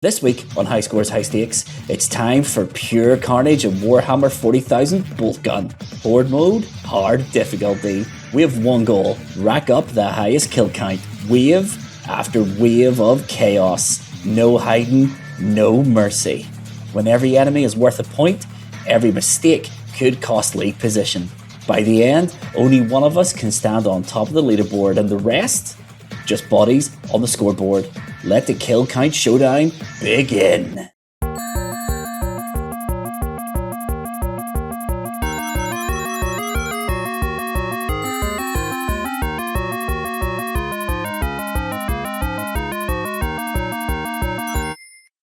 This week on High Scores, High Stakes, it's time for pure carnage in Warhammer 40,000 Boltgun Horde mode, hard difficulty. We have one goal: rack up the highest kill count, wave after wave of chaos. No hiding, no mercy. When every enemy is worth a point, every mistake could cost league position. By the end, only one of us can stand on top of the leaderboard, and the rest, just bodies on the scoreboard. Let the kill count showdown begin.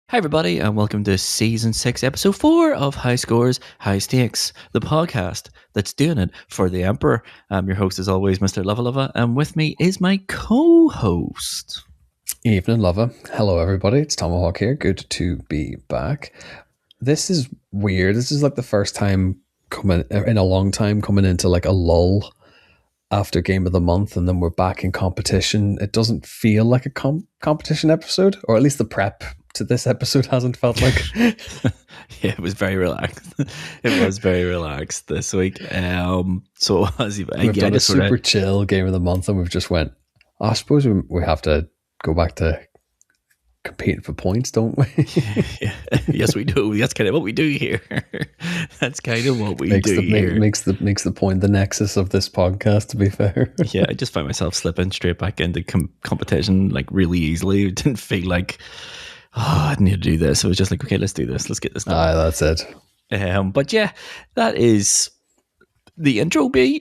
Hi everybody, and welcome to Season 6, Episode 4 of High Scores, High Stakes, the podcast that's doing it for the Emperor. I'm your host as always, Mr. Lava, and with me is my co-host. Evening, Lava. Hello everybody, it's Tomahawk here. Good to be back. This is weird. This is like the first time coming in a long time coming into like a lull after Game of the Month, and then we're back in competition. It doesn't feel like a competition episode, or at least the prep to this episode hasn't felt like. Yeah, it was very relaxed. It was very relaxed this week. So as we've done a super chill Game of the Month, and we've just went, I suppose we have to go back to competing for points, don't we? Yeah. Yes, we do. That's kind of what we do here. That's kind of what we do here. Makes the point the nexus of this podcast, to be fair. Yeah, I just found myself slipping straight back into competition like really easily. It didn't feel like, I need to do this. It was just like, okay, let's do this. Let's get this done. That's it. But yeah, that is the intro B.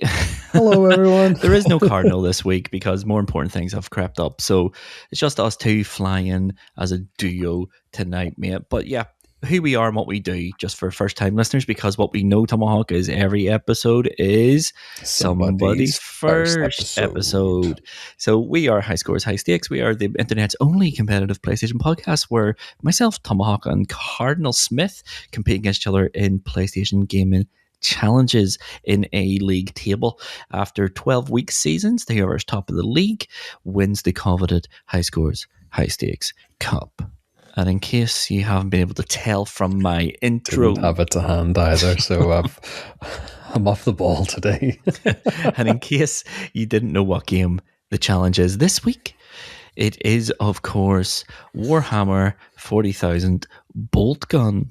Hello, everyone. There is no Cardinal this week because more important things have crept up. So it's just us two flying as a duo tonight, mate. But yeah, who we are and what we do, just for first-time listeners, because what we know, Tomahawk, is every episode is somebody's first episode. So we are High Scores, High Stakes. We are the internet's only competitive PlayStation podcast where myself, Tomahawk, and Cardinal Smith compete against each other in PlayStation gaming challenges in a league table. After 12-week seasons, the whoever's top of the league wins the coveted High Scores, High Stakes Cup. And in case you haven't been able to tell from my intro, didn't have it to hand either, so I'm off the ball today. And in case you didn't know what game the challenge is this week, it is, of course, Warhammer 40,000 Boltgun,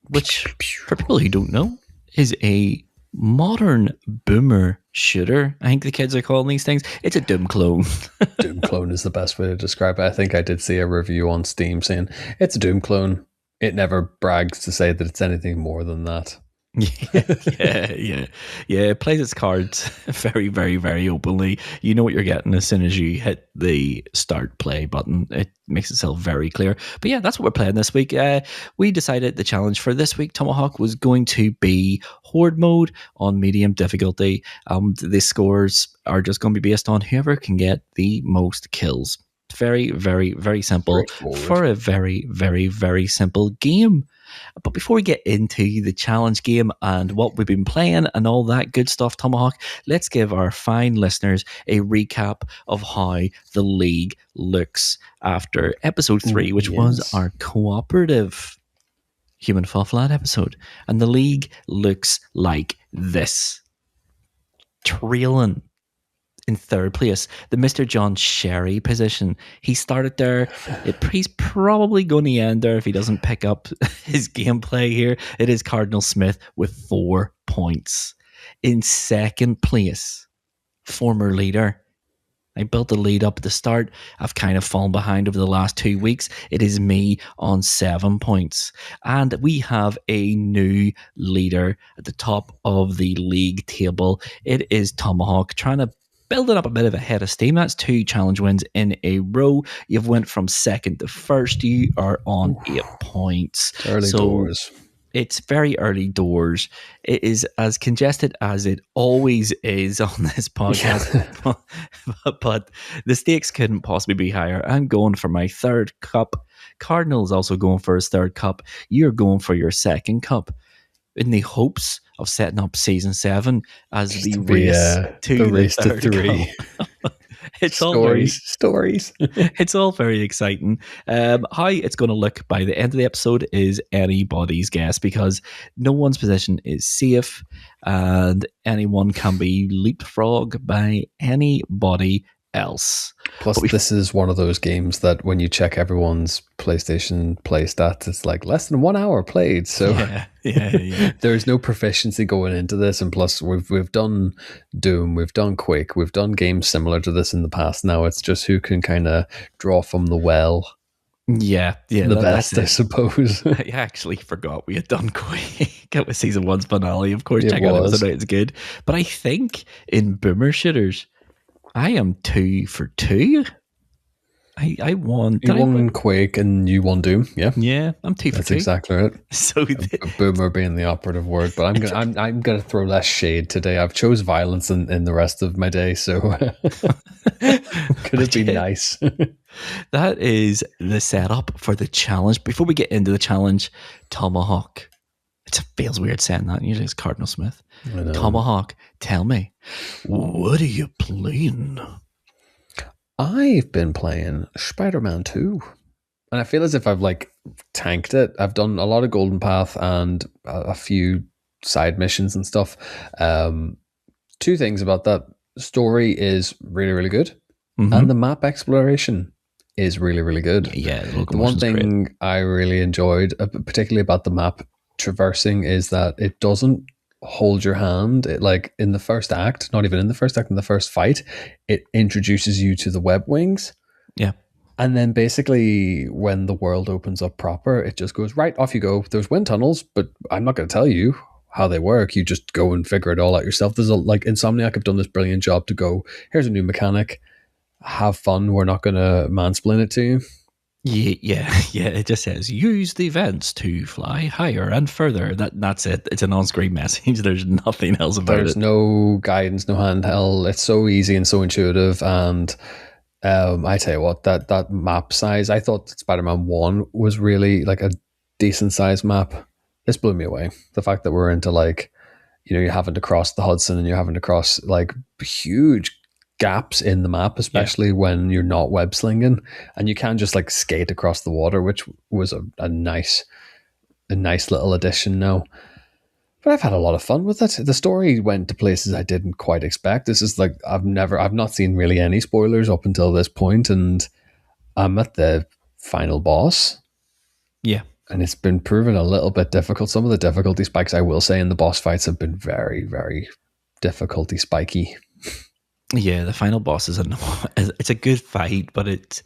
which, for people who don't know, is a modern boomer shooter. I think the kids are calling these things. It's a Doom clone. Doom clone is the best way to describe it. I think I did see a review on Steam saying it's a Doom clone. It never brags to say that it's anything more than that. Yeah. It plays its cards very, very, very openly. You know what you're getting as soon as you hit the start play button. It makes itself very clear. But yeah, that's what we're playing this week. We decided the challenge for this week, Tomahawk, was going to be Horde mode on medium difficulty. The scores are just going to be based on whoever can get the most kills. Very, very, very simple for a very, very, very simple game. But before we get into the challenge game and what we've been playing and all that good stuff, Tomahawk, let's give our fine listeners a recap of how the league looks after episode 3, which was our cooperative Human Fall Flat episode. And the league looks like this. Trailing in third place, the Mr. John Sherry position. He started there. He's probably going to end there if he doesn't pick up his gameplay here. It is Cardinal Smith with 4 points. In second place, former leader. I built the lead up at the start. I've kind of fallen behind over the last 2 weeks. It is me on 7 points. And we have a new leader at the top of the league table. It is Tomahawk trying to building up a bit of a head of steam. That's 2 challenge wins in a row. You've went from second to first. You are on 8 points. Early doors. It's very early doors. It is as congested as it always is on this podcast. But the stakes couldn't possibly be higher. I'm going for my 3rd cup. Cardinal's also going for his 3rd cup. You're going for your 2nd cup, in the hopes of setting up season 7 as the race to 3. It's all very stories. it's all very exciting. How it's going to look by the end of the episode is anybody's guess, because no one's position is safe and anyone can be leapfrogged by anybody else. Plus, this is one of those games that when you check everyone's PlayStation play stats, it's like less than 1 hour played. So yeah. there's no proficiency going into this. And plus, we've done Doom, we've done Quake, we've done games similar to this in the past. Now it's just who can kind of draw from the well. Yeah, the best, I suppose. I actually forgot we had done Quake. It was season 1's finale. Of course, check out episode 8. It's good. But I think in Boomer Shooters, I am 2 for 2. I won. You won Quake and you won Doom. Yeah, I'm 2 for 2. That's exactly right. So Boomer being the operative word, but I'm gonna throw less shade today. I've chose violence in the rest of my day, so could it be nice? That is the setup for the challenge. Before we get into the challenge, Tomahawk. It feels weird saying that. Usually it's Cardinal Smith. Tomahawk, tell me, what are you playing? I've been playing Spider-Man 2. And I feel as if I've tanked it. I've done a lot of Golden Path and a few side missions and stuff. 2 things about that. Story is really, really good. Mm-hmm. And the map exploration is really, really good. Yeah, the one thing great. I really enjoyed, particularly about the map traversing, is that it doesn't hold your hand. It, in the first act, not even in the first act, in the first fight, it introduces you to the web wings. Yeah. And then basically when the world opens up proper, it just goes, right, off you go. There's wind tunnels, but I'm not going to tell you how they work. You just go and figure it all out yourself. There's Insomniac have done this brilliant job to go, here's a new mechanic, have fun. We're not going to mansplain it to you. Yeah. It just says use the vents to fly higher and further. That's it. It's an on-screen message. There's nothing else about it. There's no guidance, no handheld. It's so easy and so intuitive. And I tell you what, that map size, I thought that Spider-Man 1 was really a decent sized map. This blew me away. The fact that we're into you're having to cross the Hudson and you're having to cross huge gaps in the map, especially when you're not web slinging, and you can just skate across the water, which was a nice little addition now. But I've had a lot of fun with it. The story went to places I didn't quite expect. This is I've not seen really any spoilers up until this point, and I'm at the final boss. Yeah. And it's been proven a little bit difficult. Some of the difficulty spikes, I will say, in the boss fights have been very, very difficulty spiky. Yeah, the final boss it's a good fight, but it's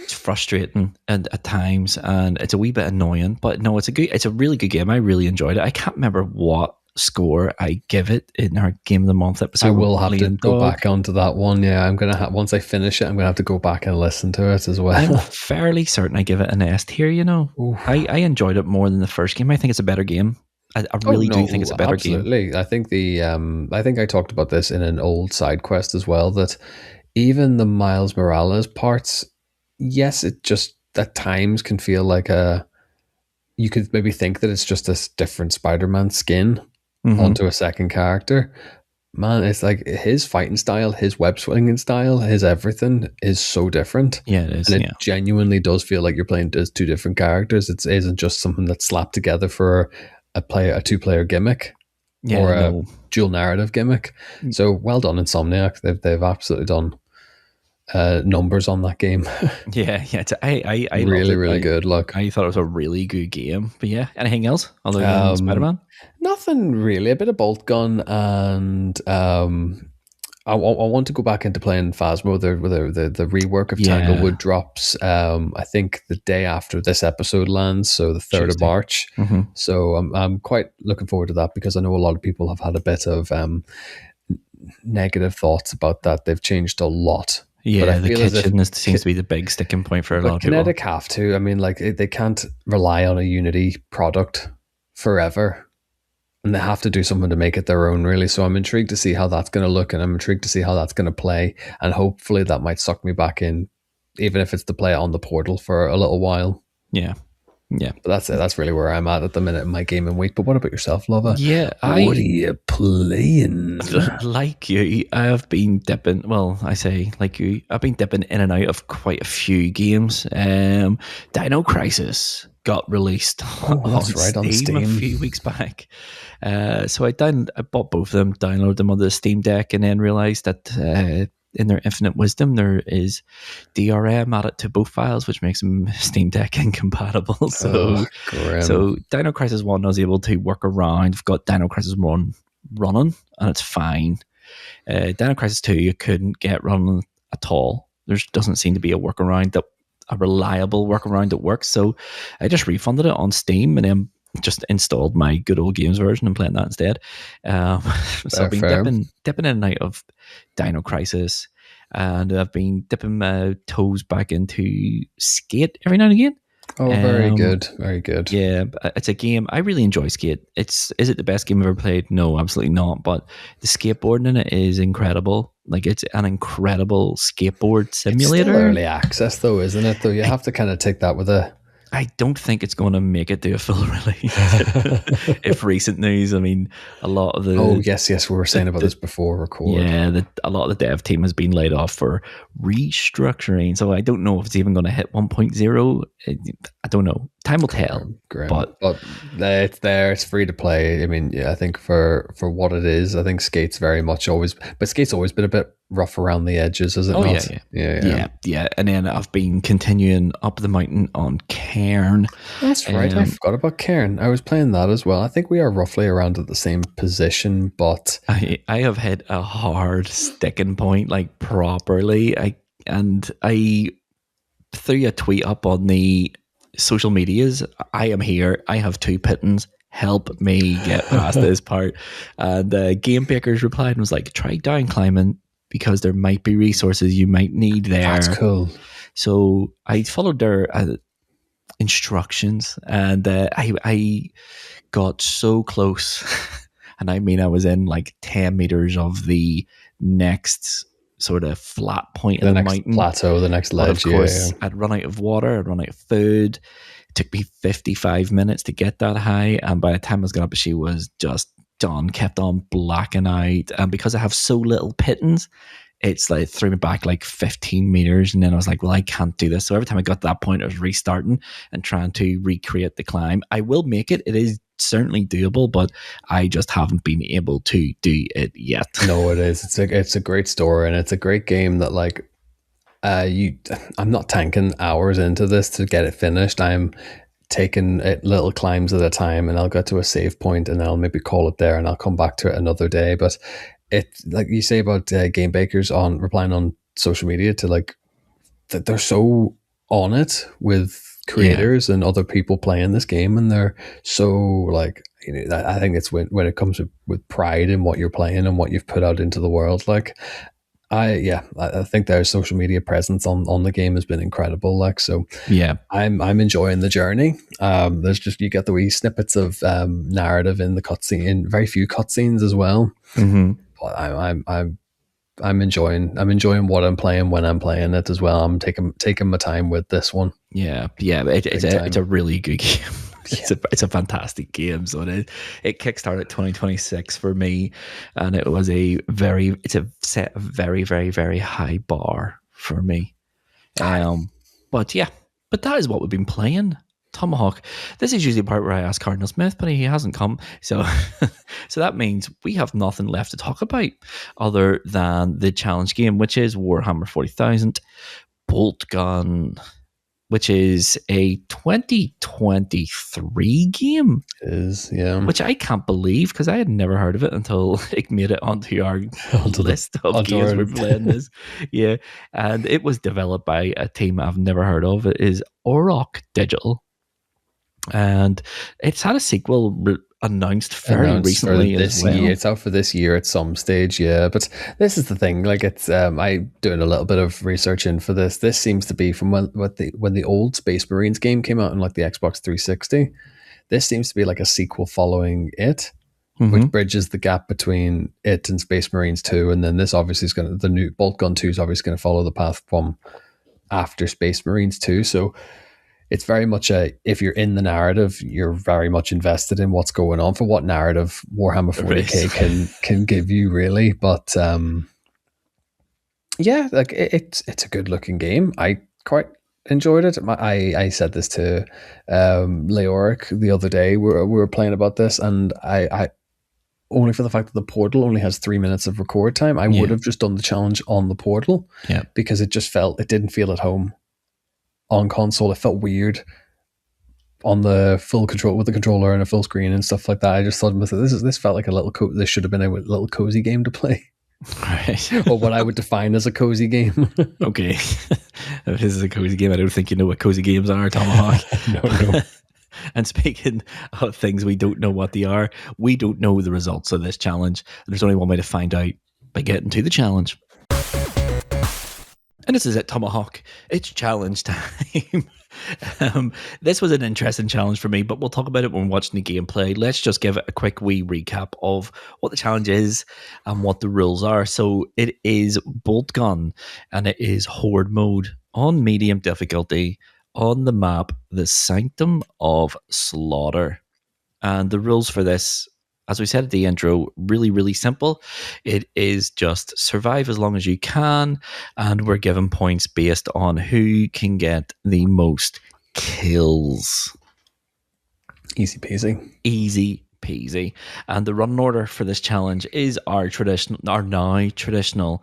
frustrating and at times, and it's a wee bit annoying. But no, it's a really good game. I really enjoyed it. I can't remember what score I give it in our Game of the Month episode. I will have to go back onto that one. Yeah, I'm gonna once I finish it, I'm gonna have to go back and listen to it as well. I'm fairly certain I give it an S tier. I enjoyed it more than the first game. I think it's a better game. I really do think it's a better game. Absolutely. I think I think I talked about this in an old side quest as well, that even the Miles Morales parts, yes, it just at times can feel you could maybe think that it's just a different Spider-Man skin onto a second character. Man, it's his fighting style, his web swinging style, his everything is so different. Yeah, it is. And it genuinely does feel like you're playing as 2 different characters. It isn't just something that's slapped together for a 2-player gimmick or a dual narrative gimmick. So well done, Insomniac. They've absolutely done numbers on that game. Yeah. I really, really good. Look, I thought it was a really good game. But yeah, anything else other than Spider-Man? Nothing really. A bit of Boltgun, and I want to go back into playing Phasmo. The rework of Tanglewood drops, I think the day after this episode lands, so the 3rd of March. Mm-hmm. So I'm quite looking forward to that, because I know a lot of people have had a bit of negative thoughts about that. They've changed a lot. Yeah, but the kitchen seems to be the big sticking point for a lot of people. Kinetic have to. I mean, they can't rely on a Unity product forever. And they have to do something to make it their own, really. So I'm intrigued to see how that's going to look, and I'm intrigued to see how that's going to play. And hopefully that might suck me back in, even if it's to play it on the portal for a little while. Yeah. Yeah. But that's it. That's really where I'm at the minute in my gaming week. But what about yourself, Lova? Yeah, What are you playing? like you, I have been dipping. Well, I say like you, I've been dipping in and out of quite a few games. Dino Crisis got released Oh, that's right, on Steam a Steam. few weeks back. So I bought both of them, downloaded them on the Steam Deck, and then realized that in their infinite wisdom, there is DRM added to both files, which makes them Steam Deck incompatible. So, Grim. so Dino Crisis 1 I was able to work around. I've got Dino Crisis 1 running, and it's fine. Dino Crisis 2 you couldn't get running at all. There doesn't seem to be a reliable workaround that works. So I just refunded it on Steam and then just installed my good old games version and playing that instead. So I've been dipping in and out of Dino Crisis, and I've been dipping my toes back into Skate every now and again. Oh, very good. Very good. Yeah, it's a game. I really enjoy Skate. Is it the best game I've ever played? No, absolutely not. But the skateboarding in it is incredible. Like, it's an incredible skateboard simulator. It's still early access, though, isn't it? Though you have to kind of take that with a... I don't think it's going to make it to a full release. If recent news, I mean, a lot of the... Oh, yes, we were saying about this before record. Yeah, a lot of the dev team has been laid off for restructuring. So I don't know if it's even going to hit 1.0. I don't know. Time will tell. Grim. But it's there. It's free to play. I mean, yeah, I think for what it is, I think Skate's very much always... But Skate's always been a bit rough around the edges, has it not? Yeah. And then I've been continuing up the mountain on Cairn. That's right. I forgot about Cairn. I was playing that as well. I think we are roughly around at the same position, but I have hit a hard sticking point, like properly. I threw a tweet up on the social medias. I am here. I have 2 pittons. Help me get past this part. And Game Bakers replied and was like, try down climbing, because there might be resources you might need there. That's cool. So I followed their instructions, and I got so close. And I mean, I was in like 10 meters of the next sort of flat point in the next mountain. Plateau, the next ledge. Of course, I'd run out of water, I'd run out of food. It took me 55 minutes to get that high. And by the time I was going up, she was just done, kept on blacking out. And because I have so little pittance, it's like threw me back like 15 meters. And then I was like, well, I can't do this. So every time I got to that point, I was restarting and trying to recreate the climb. I will make it. It is certainly doable, but I just haven't been able to do it yet. No, it is. It's a great story, and it's a great game that like I'm not tanking hours into this to get it finished. I'm taking it little climbs at a time, and I'll get to a save point and I'll maybe call it there and I'll come back to it another day. But it, like you say about Game Bakers on replying on social media to like that, they're so on it with creators and other people playing this game, and they're so like, you know, I think it's when it comes with pride in what you're playing and what you've put out into the world. Like I think their social media presence on the game has been incredible. Like, so yeah, I'm enjoying the journey. There's just, you get the wee snippets of narrative in the cutscene, in very few cutscenes as well. Mm-hmm. But I'm enjoying what I'm playing when I'm playing it as well. I'm taking my time with this one. Yeah, it's a really good game. It's a fantastic game. So it kickstarted 2026 for me, and it's set a very, very, very high bar for me. But that is what we've been playing. Tomahawk. This is usually the part where I ask Cardinal Smith, but he hasn't come. So that means we have nothing left to talk about other than the challenge game, which is Warhammer 40,000 Boltgun, which is a 2023 game. It is, yeah. Which I can't believe, because I had never heard of it until it made it onto our list of games we're playing this. Yeah. And it was developed by a team I've never heard of. It is Auroch Digital. And it's had a sequel announced very recently this as well. year. It's out for this year at some stage, yeah. But this is the thing, like, it's I doing a little bit of research in for this. This seems to be from when the old Space Marines game came out on like the Xbox 360. This seems to be like a sequel following it, which bridges the gap between it and Space Marines 2. And then this obviously is the new Boltgun 2 is obviously going to follow the path from after Space Marines 2. So it's very much if you're in the narrative, you're very much invested in what's going on. For what narrative Warhammer 40k can give you, really. But yeah, like it's a good looking game. I quite enjoyed it. I said this to Leoric the other day. We were playing about this, and I only for the fact that the portal only has 3 minutes of record time, I would have just done the challenge on the portal, because it didn't feel at home on console. It felt weird on the full control with the controller and a full screen and stuff like that. I just thought, this felt like this should have been a little cozy game to play. Right. Or what I would define as a cozy game. Okay. If this is a cozy game, I don't think you know what cozy games are, Tomahawk. No. And speaking of things we don't know what they are, we don't know the results of this challenge. There's only one way to find out: by getting to the challenge. And this is it, Tomahawk. It's challenge time. This was an interesting challenge for me, but we'll talk about it when we're watching the gameplay. Let's just give it a quick wee recap of what the challenge is and what the rules are. So it is Boltgun, and it is Horde mode on medium difficulty on the map, the Sanctum of Slaughter. And the rules for this, as we said at the intro, really, really simple. It is just survive as long as you can, and we're given points based on who can get the most kills. Easy peasy. Easy peasy. And the running order for this challenge is our now traditional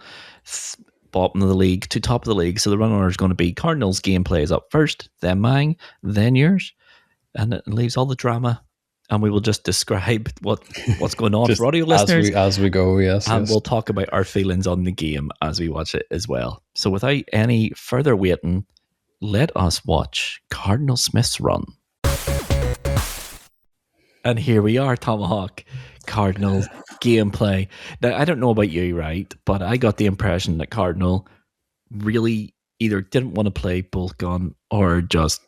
bottom of the league to top of the league. So the running order is going to be Cardinals gameplay is up first, then mine, then yours, and it leaves all the drama. And we will just describe what's going on for audio listeners as we go. Yes, and we'll talk about our feelings on the game as we watch it as well. So without any further waiting, let us watch Cardinal Smith's run. And here we are, Tomahawk. Cardinal gameplay. Now, I don't know about you, right? But I got the impression that Cardinal really either didn't want to play Boltgun or just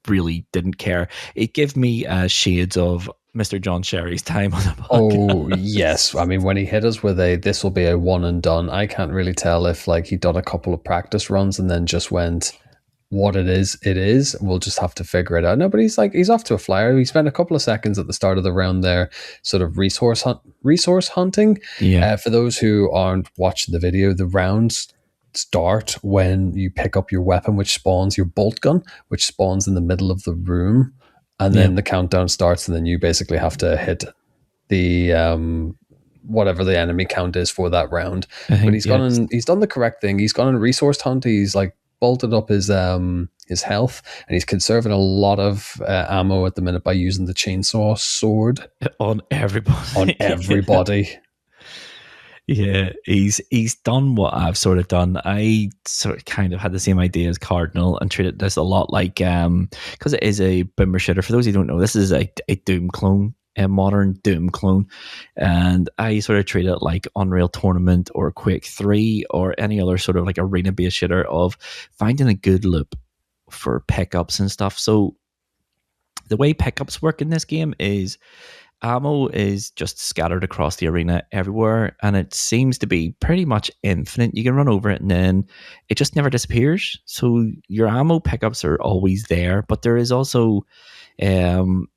really didn't care. It gave me shades of Mr. John Sherry's time on the podcast. Oh, yes. I mean, when he hit us with this will be a one and done, I can't really tell if he'd done a couple of practice runs and then just went, what it is. We'll just have to figure it out. No, but he's off to a flyer. He spent a couple of seconds at the start of the round there, sort of resource hunting. Yeah. For those who aren't watching the video, the rounds start when you pick up your weapon, which spawns your bolt gun, which spawns in the middle of the room, and then the countdown starts, and then you basically have to hit the whatever the enemy count is for that round. But he's done the correct thing. He's gone on resource hunt. He's bolted up his health, and he's conserving a lot of ammo at the minute by using the chainsaw sword on everybody. Yeah, he's done what I've sort of done. I sort of kind of had the same idea as Cardinal and treated this a lot like because it is a boomer shitter. For those who don't know, this is a Doom clone, a modern Doom clone, and I sort of treat it like Unreal Tournament or Quake 3 or any other sort of like arena based shitter of finding a good loop for pickups and stuff. So the way pickups work in this game is ammo is just scattered across the arena everywhere, and it seems to be pretty much infinite. You can run over it and then it just never disappears. So your ammo pickups are always there, but there is also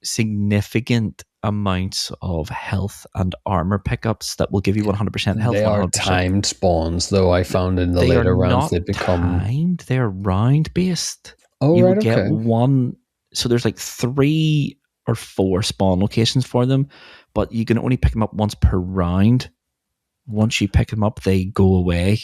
significant amounts of health and armor pickups that will give you 100% health. They 100%. are timed spawns, though. I found in the later rounds they become timed. They're round based. Oh, you right, will get one. So there's 3 or 4 spawn locations for them, but you can only pick them up once per round. Once you pick them up, they go away.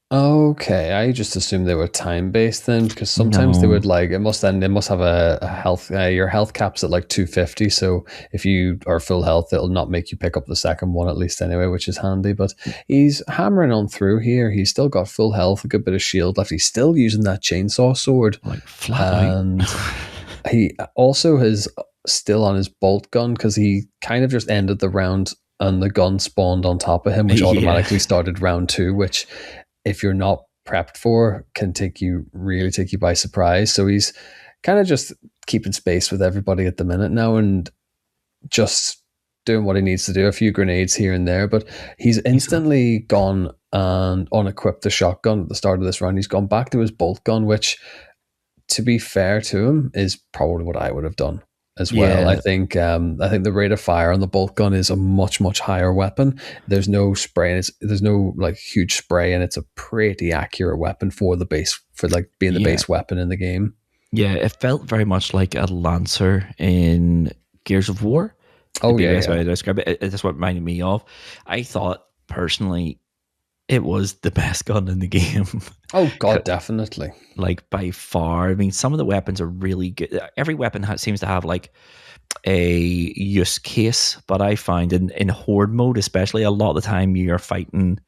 Okay, I just assumed they were time based then, because sometimes they would it must have a health. Your health cap's at 250, so if you are full health, it'll not make you pick up the second one, at least anyway, which is handy. But he's hammering on through here. He's still got full health, a good bit of shield left. He's still using that chainsaw sword, flat and he also is still on his bolt gun because he kind of just ended the round and the gun spawned on top of him, which automatically started round 2, which if you're not prepped for can really take you by surprise. So he's kind of just keeping space with everybody at the minute now and just doing what he needs to do, a few grenades here and there, but he's instantly gone and unequipped the shotgun at the start of this round. He's gone back to his bolt gun, which to be fair to him, is probably what I would have done as well. Yeah. I think the rate of fire on the bolt gun is a much higher weapon. There's no spray, and there's no like huge spray, and it's a pretty accurate weapon for the base, for like being the base weapon in the game. Yeah, it felt very much like a Lancer in Gears of War. Oh the yeah, best way to describe it. That's what it reminded me of. I thought personally it was the best gun in the game. Oh god, definitely. Like by far. I mean, some of the weapons are really good. Every weapon seems to have like a use case, but I find in horde mode, especially, a lot of the time you're fighting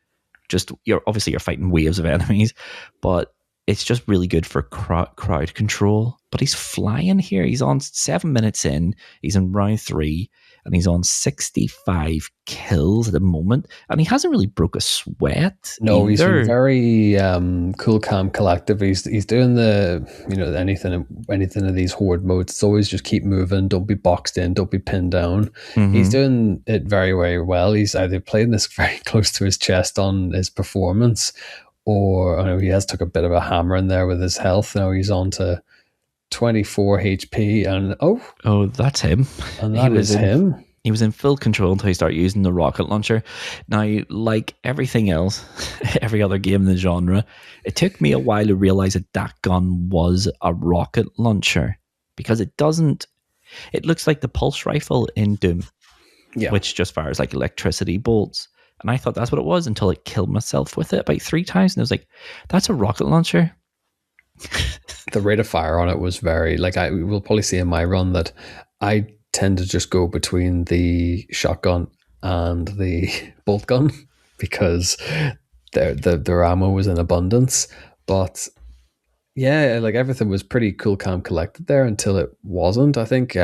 you're fighting waves of enemies, but it's just really good for crowd control. But he's flying here. He's on 7 minutes in. He's in round 3, and he's on 65 kills at the moment. And he hasn't really broke a sweat. No, either. He's been very cool, calm, collective. He's doing the anything of these horde modes. It's always just keep moving. Don't be boxed in. Don't be pinned down. Mm-hmm. He's doing it very, very well. He's either playing this very close to his chest on his performance, or I know he has took a bit of a hammer in there with his health. Now he's on to 24 HP, and oh, that's him. And that is him. He was in full control until he started using the rocket launcher. Now, like everything else, every other game in the genre, it took me a while to realize that gun was a rocket launcher, because it looks like the pulse rifle in Doom, which just fires like electricity bolts. And I thought that's what it was until it killed myself with it about 3 times. And I was like, that's a rocket launcher. The rate of fire on it was very, like, we'll probably see in my run that I tend to just go between the shotgun and the bolt gun, because their ammo was in abundance. But yeah, like everything was pretty cool, calm, collected there until it wasn't. I think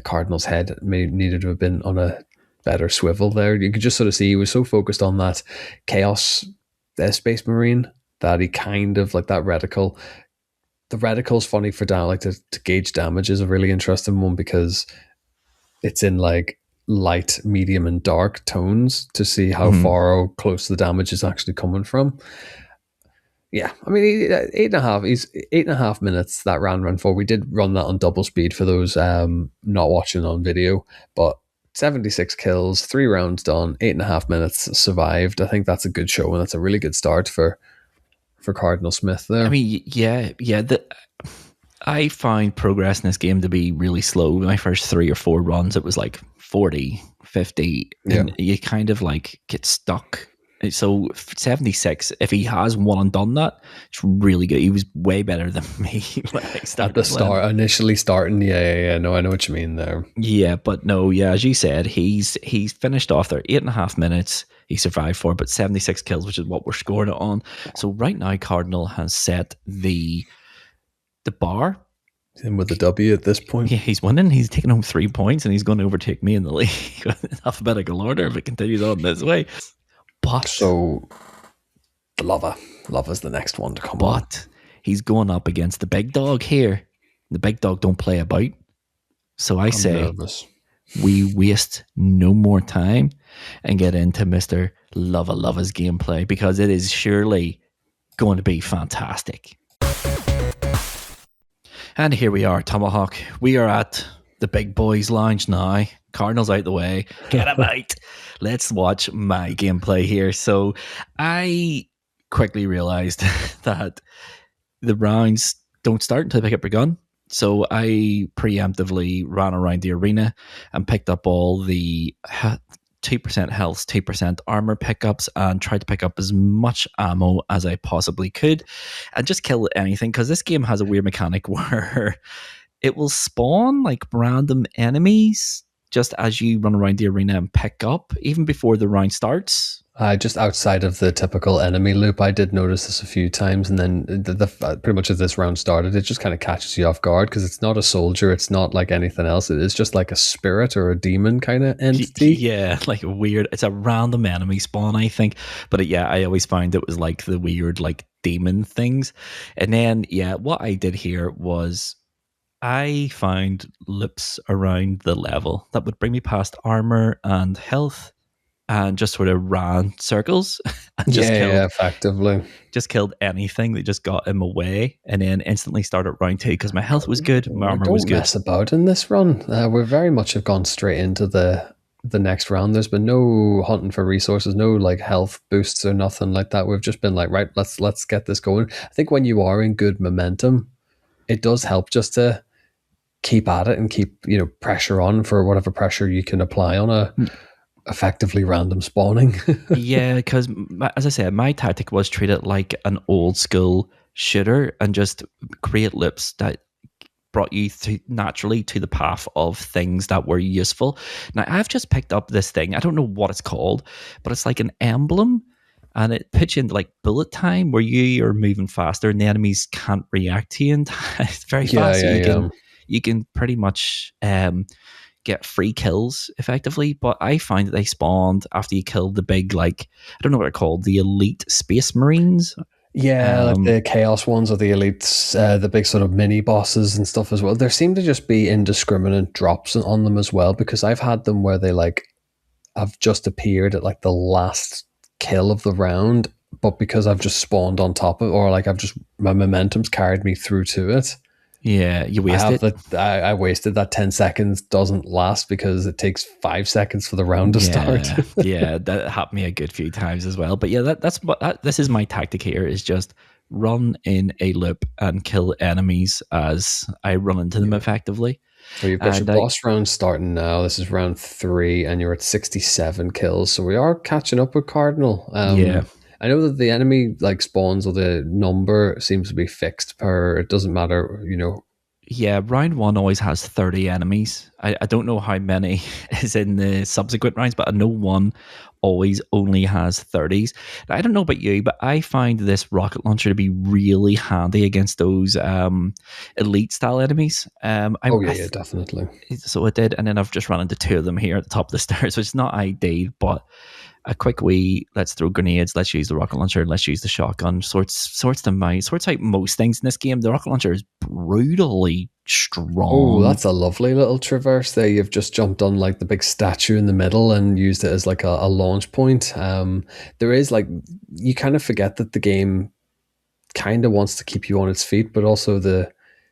Cardinal's head needed to have been on a better swivel there. You could just sort of see he was so focused on that chaos Space Marine that he kind of, like, that reticle. The reticle's funny for down, like, to gauge damage is a really interesting one, because it's in like light, medium, and dark tones to see how far or close the damage is actually coming from. Yeah, I mean, 8.5. He's 8.5 minutes that round 4. We did run that on double speed for those not watching on video, but 76 kills, 3 rounds done, 8.5 minutes survived. I think that's a good show, and that's a really good start for Cardinal Smith there. I mean, yeah. I find progress in this game to be really slow. My first 3 or 4 runs, it was like 40, 50, and you kind of like get stuck. So 76, if he has one and done that, it's really good. He was way better than me when I started. At the start, initially starting, yeah. No, I know what you mean there. Yeah, but no, as you said, he's finished off there 8.5 minutes. He survived for but 76 kills, which is what we're scoring it on. So right now, Cardinal has set the bar. And with the W at this point. Yeah, he's winning. He's taking home 3 points, and he's going to overtake me in the league in alphabetical order if it continues on this way. But so the Lova's the next one to come on. But he's going up against the big dog here. The big dog don't play about. So I'm say nervous. We waste no more time and get into Mr. Lova's gameplay, because it is surely going to be fantastic. And here we are, Tomahawk. We are at the big boys lounge now. Cardinal's out the way. Get him out. Let's watch my gameplay here. So I quickly realized that the rounds don't start until I pick up your gun. So I preemptively ran around the arena and picked up all the 2% health, 2% armor pickups, and tried to pick up as much ammo as I possibly could and just kill anything, because this game has a weird mechanic where it will spawn like random enemies just as you run around the arena and pick up, even before the round starts. Just outside of the typical enemy loop, I did notice this a few times, and then pretty much as this round started, it just kind of catches you off guard, because it's not a soldier, it's not like anything else, it is just like a spirit or a demon kind of entity. Yeah, like a weird, it's a random enemy spawn, I think, but I always find it was like the weird like demon things. And then what I did here was I found loops around the level that would bring me past armor and health, and just sort of ran circles and effectively. just killed anything that just got him away, and then instantly started round 2 because my health was good, my armor was Don't good. mess about in this run. We very much have gone straight into the next round. There's been no hunting for resources, no like health boosts or nothing like that. We've just been like, right, let's get this going. I think when you are in good momentum, it does help just to keep at it and keep, pressure on for whatever pressure you can apply on a effectively random spawning. Yeah, because as I said, my tactic was treat it like an old school shooter and just create loops that brought you naturally to the path of things that were useful. Now, I've just picked up this thing. I don't know what it's called, but it's like an emblem, and it puts you into like bullet time where you are moving faster and the enemies can't react to you in time. It's very fast. So you can pretty much get free kills effectively, but I find that they spawned after you killed the big, like, I don't know what they're called, the elite space marines. Yeah, like the chaos ones or the elites, the big sort of mini bosses and stuff as well. There seem to just be indiscriminate drops on them as well, because I've had them where they like have just appeared at like the last kill of the round, but because I've just spawned on top of it, or like my momentum's carried me through to it. Yeah, you wasted it. I wasted that 10 seconds doesn't last because it takes 5 seconds for the round to start. Yeah, that happened me a good few times as well. But yeah, this is my tactic here, is just run in a loop and kill enemies as I run into them effectively. So you've got your boss round starting now. This is round 3 and you're at 67 kills. So we are catching up with Cardinal. I know that the enemy like spawns or the number seems to be fixed per, it doesn't matter, Yeah, round 1 always has 30 enemies. I don't know how many is in the subsequent rounds, but I know 1 always only has 30s. I don't know about you, but I find this rocket launcher to be really handy against those elite style enemies. Definitely. So I did, and then I've just run into 2 of them here at the top of the stairs, which is not ideal, but a quick let's throw grenades, let's use the rocket launcher, let's use the shotgun, sorts out most things in this game. The rocket launcher is brutally strong. Oh, that's a lovely little traverse there. You've just jumped on like the big statue in the middle and used it as like a launch point. There is like, you kind of forget that the game kind of wants to keep you on its feet, but also the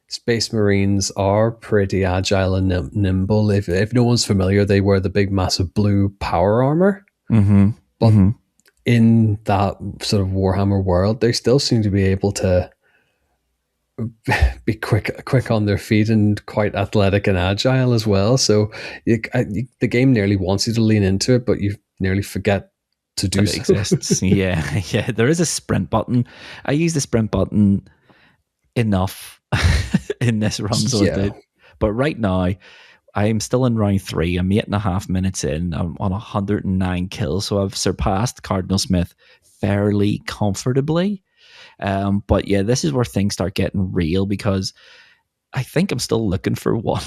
Space Marines are pretty agile and nimble. If no one's familiar, they wear the big massive blue power armor. But in that sort of Warhammer world, they still seem to be able to be quick on their feet and quite athletic and agile as well. So the game nearly wants you to lean into it, but you nearly forget to do so. It exists. yeah. There is a sprint button. I use the sprint button enough in this run, so I did. But right now, I am still in round 3. I'm 8.5 minutes in. I'm on 109 kills, so I've surpassed Cardinal Smith fairly comfortably. But yeah, this is where things start getting real, because I think I'm still looking for one.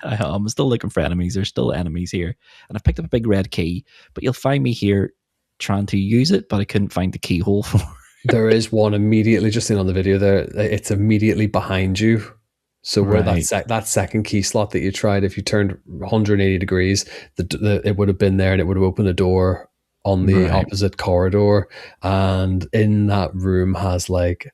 I'm still looking for enemies. There's still enemies here. And I've picked up a big red key, but you'll find me here trying to use it, but I couldn't find the keyhole for it. There is one immediately, just in on the video there, it's immediately behind you. So where that second key slot that you tried, if you turned 180 degrees, it would have been there and it would have opened a door on the opposite corridor. And in that room has like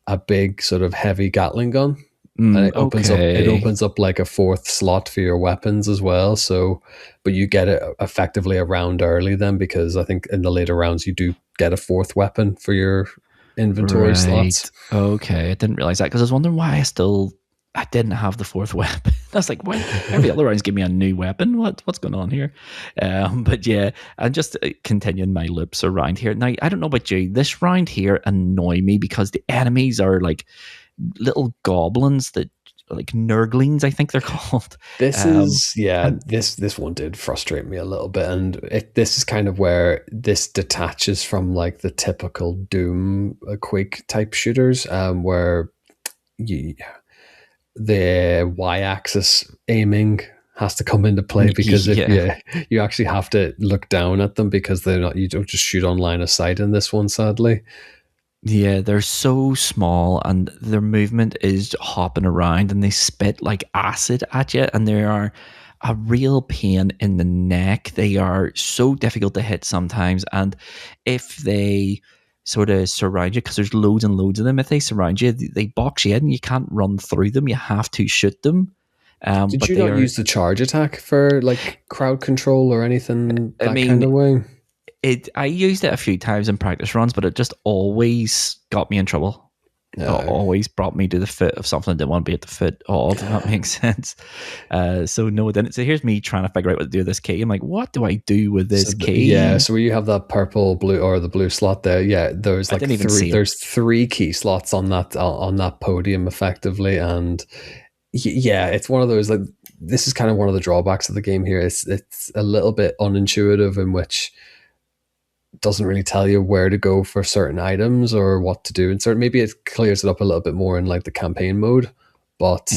a big sort of heavy Gatling gun. And it opens up like a 4th slot for your weapons as well. So, but you get it effectively a round early then, because I think in the later rounds you do get a 4th weapon for your inventory slots. Okay, I didn't realize that, because I was wondering why I didn't have the 4th weapon. I was like, why every other round's give me a new weapon? What's going on here? But yeah, I'm just continuing my loops around here. Now, I don't know about you, this round here annoy me because the enemies are like little goblins that, like nurglings, I think they're called. This one did frustrate me a little bit, and this is kind of where this detaches from like the typical Doom Quake type shooters, where the y-axis aiming has to come into play, because you actually have to look down at them, because you don't just shoot on line of sight in this one, sadly. Yeah, they're so small and their movement is hopping around and they spit like acid at you, and there are a real pain in the neck. They are so difficult to hit sometimes, and if they sort of surround you, because there's loads and loads of them, if they surround you, they box you in, and you can't run through them. You have to shoot them. Did But you they not are. use the charge attack for like crowd control or anything I that kind mean, of way? I used it a few times in practice runs, but it just always got me in trouble. It No. always brought me to the foot of something I didn't want to be at the foot of. If that makes sense. So no, it didn't. So here's me trying to figure out what to do with this key. I'm like, what do I do with this key? Yeah, so where you have that purple, blue, or the blue slot there, yeah, there's I like didn't even see it. there's three key slots on that podium effectively, and yeah, it's one of those like this is kind of one of the drawbacks of the game here. It's a little bit unintuitive in which doesn't really tell you where to go for certain items or what to do. And certain maybe it clears it up a little bit more in like the campaign mode, but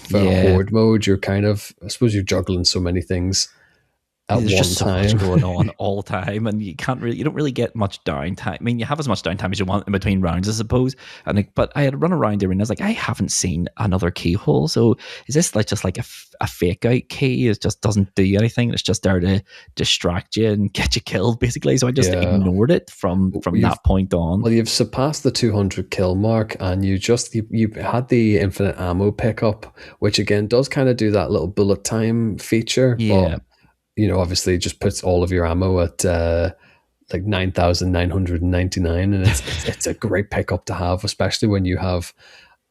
for horde mode, you're kind of I suppose you're juggling so many things at There's one just so time. much going on all the time, and you don't really get much downtime. I mean, you have as much downtime as you want in between rounds, I suppose. But I had run around there and I was like, I haven't seen another keyhole. So is this like just like a fake out key? It just doesn't do anything. It's just there to distract you and get you killed, basically. So I just ignored it from that point on. Well, you've surpassed the 200 kill mark, and you had the infinite ammo pickup, which again does kind of do that little bullet time feature. Yeah. But, obviously just puts all of your ammo at like 9,999, and it's a great pickup to have, especially when you have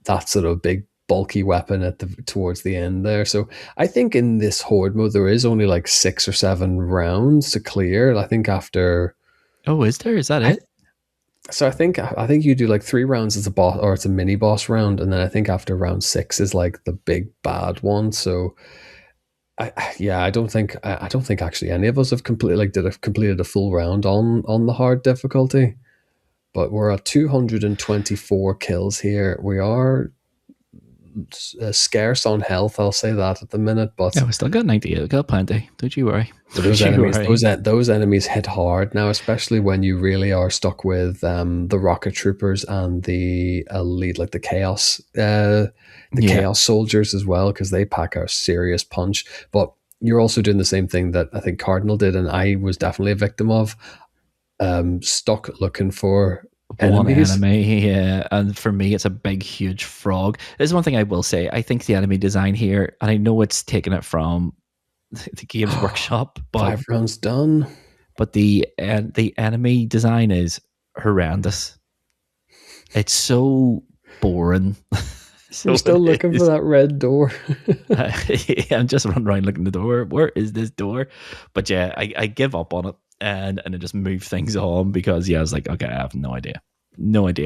that sort of big bulky weapon towards the end there. So I think in this horde mode there is only like 6 or 7 rounds to clear. I think after. Oh, is there? Is that it? So I think you do like 3 rounds as a boss, or it's a mini boss round, and then I think after round 6 is like the big bad one. So. I don't think actually any of us have completed a full round on the hard difficulty, but we're at 224 kills here. We are scarce on health, I'll say that at the minute, but yeah, we still got 98. We got plenty. Don't you worry. Those enemies hit hard now, especially when you really are stuck with the rocket troopers and the elite, like the chaos. Chaos soldiers as well, because they pack a serious punch. But you're also doing the same thing that I think Cardinal did, and I was definitely a victim of. Stuck looking for enemies. One enemy, yeah. And for me, it's a big, huge frog. There's one thing I will say. I think the enemy design here, and I know it's taken it from the Games Workshop, but 5 rounds done. But the enemy design is horrendous. It's so boring. So we're still looking for that red door. I'm just running around looking at the door. Where is this door? But yeah, I give up on it and I just move things on because I was like, okay, I have no idea.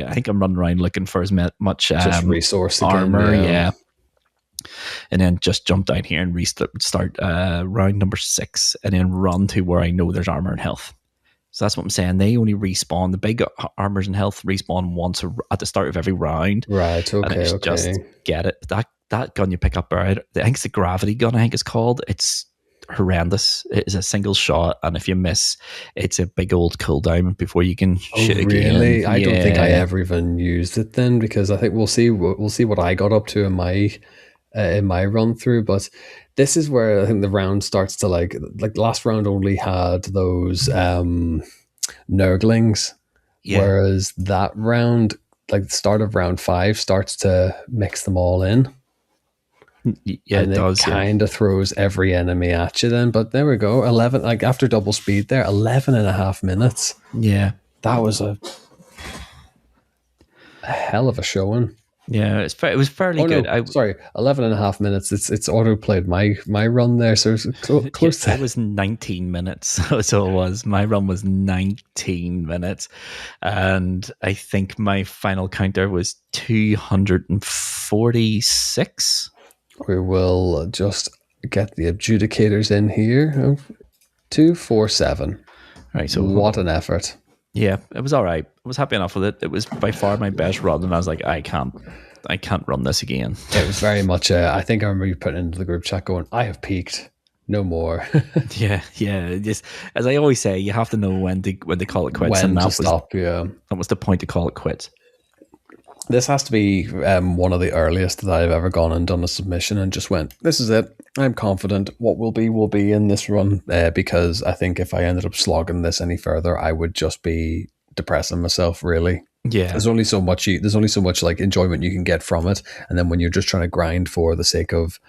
I think I'm running around looking for as much just resource armor, again, yeah. And then just jump down here and start round number 6, and then run to where I know there's armor and health. So that's what I'm saying. They only respawn. The big armors and health respawn once at the start of every round. Right. Okay. And it's just get it. That gun you pick up, right? I think it's the gravity gun. I think it's called. It's horrendous. It is a single shot, and if you miss, it's a big old cooldown before you can shoot again. Really? I don't think I ever even used it then, because I think we'll see what I got up to in my run through. But this is where I think the round starts to like last round only had those Nurglings, whereas that round, like the start of round 5, starts to mix them all in. Yeah, and it does. Kind of throws every enemy at you then. But there we go. 11, like after double speed there, 11 and a half minutes. Yeah. That was a hell of a showing. Yeah, it was fairly good. No, sorry, 11 and a half minutes. It's auto played my run there, so it was close to. It was 19 minutes, so it was. My run was 19 minutes, and I think my final counter was 246. We will just get the adjudicators in here. 247. Right, so what an effort. Yeah, it was all right. I was happy enough with it. It was by far my best run, and I was like, I can't run this again. It was very much. I think I remember you putting into the group chat going, "I have peaked, no more." yeah. Just as I always say, you have to know when to call it quits, When and to stop. Yeah, that was the point to call it quits. This has to be one of the earliest that I've ever gone and done a submission and just went, this is it. I'm confident what will be in this run, because I think if I ended up slogging this any further, I would just be depressing myself, really. Yeah. There's only so much like enjoyment you can get from it. And then when you're just trying to grind for the sake of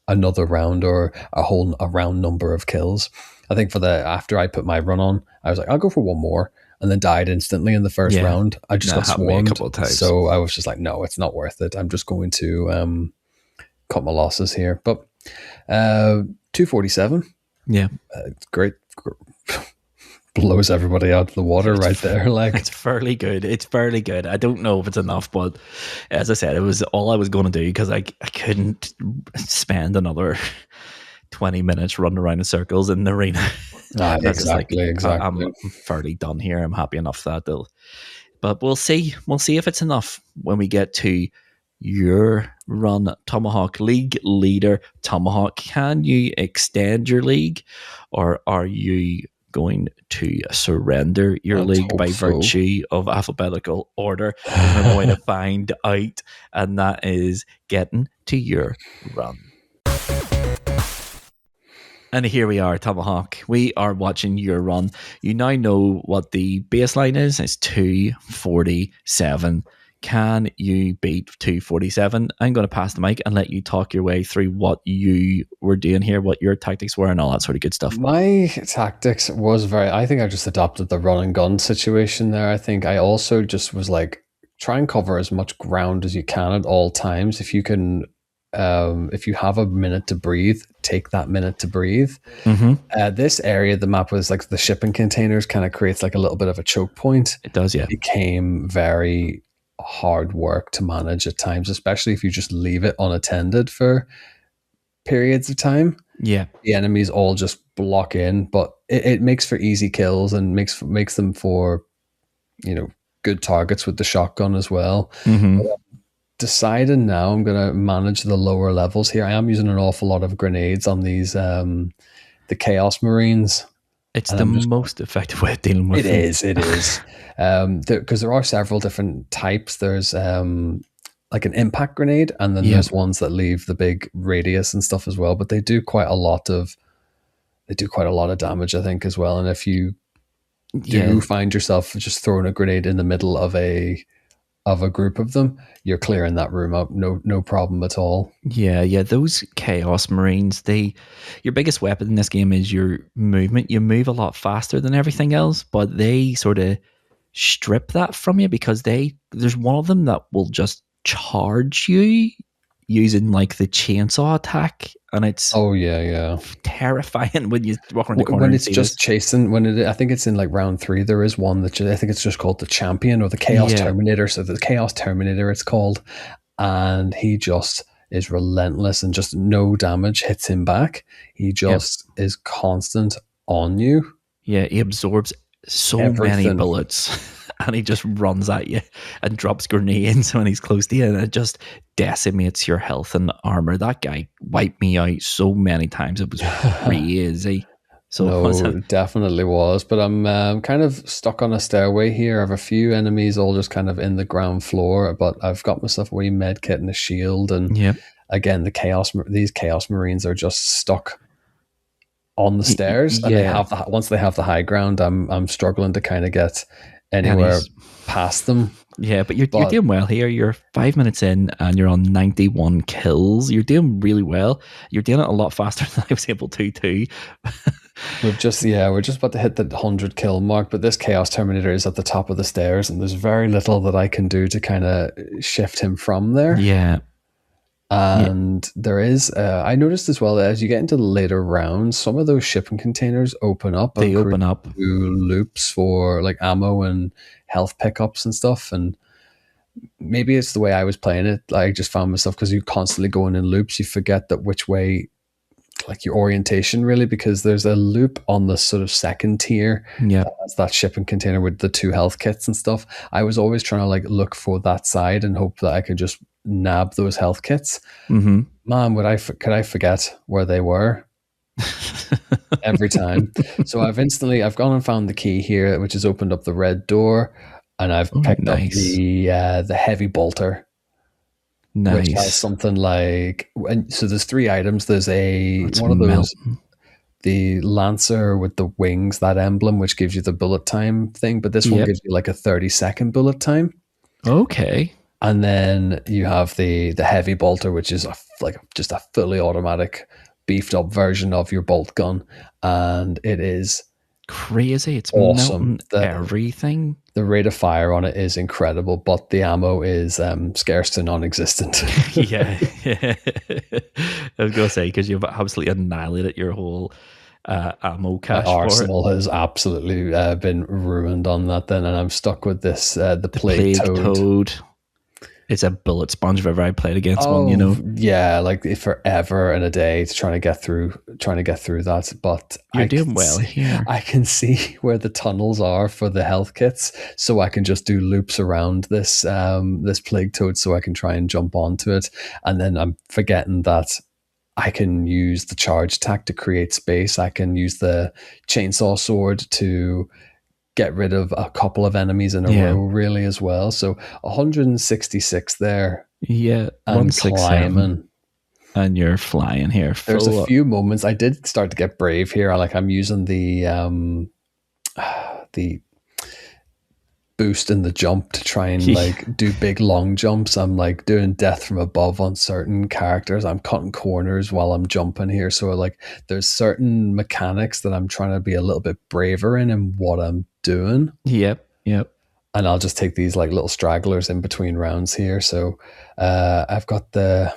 another round or a round number of kills, I think after I put my run on, I was like, I'll go for one more. And then died instantly in the first round. I just got swarmed. A couple of times. So I was just like, no, it's not worth it. I'm just going to cut my losses here. But 247. Yeah. Great. Blows everybody out of the water right there. Like, it's fairly good. It's fairly good. I don't know if it's enough, but as I said, it was all I was going to do because I couldn't spend another 20 minutes running around in circles in the arena. Exactly. I'm fairly done here. I'm happy enough that but we'll see. We'll see if it's enough when we get to your run, Tomahawk. League leader, Tomahawk. Can you extend your league, or are you going to surrender your league by virtue of alphabetical order? We're going to find out, and that is getting to your run. And here we are, Tomahawk. We are watching your run. You now know what the baseline is. It's 247. Can you beat 247? I'm going to pass the mic and let you talk your way through what you were doing here, what your tactics were, and all that sort of good stuff. My tactics was I think I just adopted the run and gun situation there. I think I also just was like, try and cover as much ground as you can at all times. If you can, if you have a minute to breathe, take that minute to breathe. Mm-hmm. This area of the map was like the shipping containers kind of creates like a little bit of a choke point. It does, yeah. It became very hard work to manage at times, especially if you just leave it unattended for periods of time. Yeah. The enemies all just block in, but it makes for easy kills and makes them for, good targets with the shotgun as well. Mm-hmm. Deciding now I'm going to manage the lower levels here. I am using an awful lot of grenades on these the Chaos Marines. It's the most effective way of dealing with it. It is. Because there are several different types. There's like an impact grenade, and then there's ones that leave the big radius and stuff as well. But they do quite a lot of damage, I think, as well. And if you do find yourself just throwing a grenade in the middle of a group of them, you're clearing that room up, no problem at all. Yeah, those Chaos Marines, your biggest weapon in this game is your movement. You move a lot faster than everything else, but they sort of strip that from you because there's one of them that will just charge you using like the chainsaw attack, and it's terrifying when you walk around the corner. When it's just chasing, I think it's in like round 3. There is one that I think it's just called the Champion or the Chaos Terminator. So the Chaos Terminator, it's called, and he just is relentless and just no damage hits him back. He just is constant on you. Yeah, he absorbs so many bullets. And he just runs at you and drops grenades when he's close to you, and it just decimates your health and armor. That guy wiped me out so many times. It was crazy. So it definitely was. But I'm kind of stuck on a stairway here. I have a few enemies all just kind of in the ground floor, but I've got myself a wee med kit and a shield. And again, these Chaos Marines are just stuck on the stairs, and once they have the high ground, I'm struggling to kind of get anywhere past them. Yeah, but you're doing well here. You're 5 minutes in and you're on 91 kills. You're doing really well. You're doing it a lot faster than I was able to too. we're just about to hit the 100 kill mark, but this Chaos Terminator is at the top of the stairs, and there's very little that I can do to kind of shift him from there. Yeah. And there is, I noticed as well that as you get into the later rounds, some of those shipping containers open up. They open up loops for like ammo and health pickups and stuff. And maybe it's the way I was playing it. I just found myself, because you constantly going in loops, you forget that which way, like your orientation really, because there's a loop on the sort of second tier. Yeah, that's that shipping container with the 2 health kits and stuff. I was always trying to like look for that side and hope that I could just nab those health kits. Mm-hmm. Man, could I forget where they were every time? So I've gone and found the key here, which has opened up the red door. and I've picked up nice. the heavy bolter, which has Nice. something like. And so there's 3 items. There's It's one of those, melting. the Lancer with the wings, that emblem, which gives you the bullet time thing, but this one Yep. gives you like a 30-second bullet time. Okay. And then you have the heavy bolter, which is just a fully automatic, beefed up version of your bolt gun, and it is Crazy. It's awesome. melting everything. The rate of fire on it is incredible, but the ammo is scarce to non-existent. Yeah. I was going to say, because you've absolutely annihilated your whole ammo My cache for it. arsenal has absolutely been ruined on that then, and I'm stuck with this the plague Plague toad. Toad. It's a bullet sponge if ever I played against one, you know. Yeah, like forever and a day trying to get through that. But You're doing well here. I can see where the tunnels are for the health kits, so I can just do loops around this this plague toad, so I can try and jump onto it. And then I'm forgetting that I can use the charge attack to create space. I can use the chainsaw sword to get rid of a couple of enemies in a row, really, as well. So 166 there. Yeah, And 167. climbing. And you're flying here. There's a few moments I did start to get brave here. I'm using the boost in the jump to try and like do big long jumps. I'm like doing death from above on certain characters. I'm cutting corners while I'm jumping here. So like there's certain mechanics that I'm trying to be a little bit braver in what I'm doing. Yep. And I'll just take these like little stragglers in between rounds here. So I've got the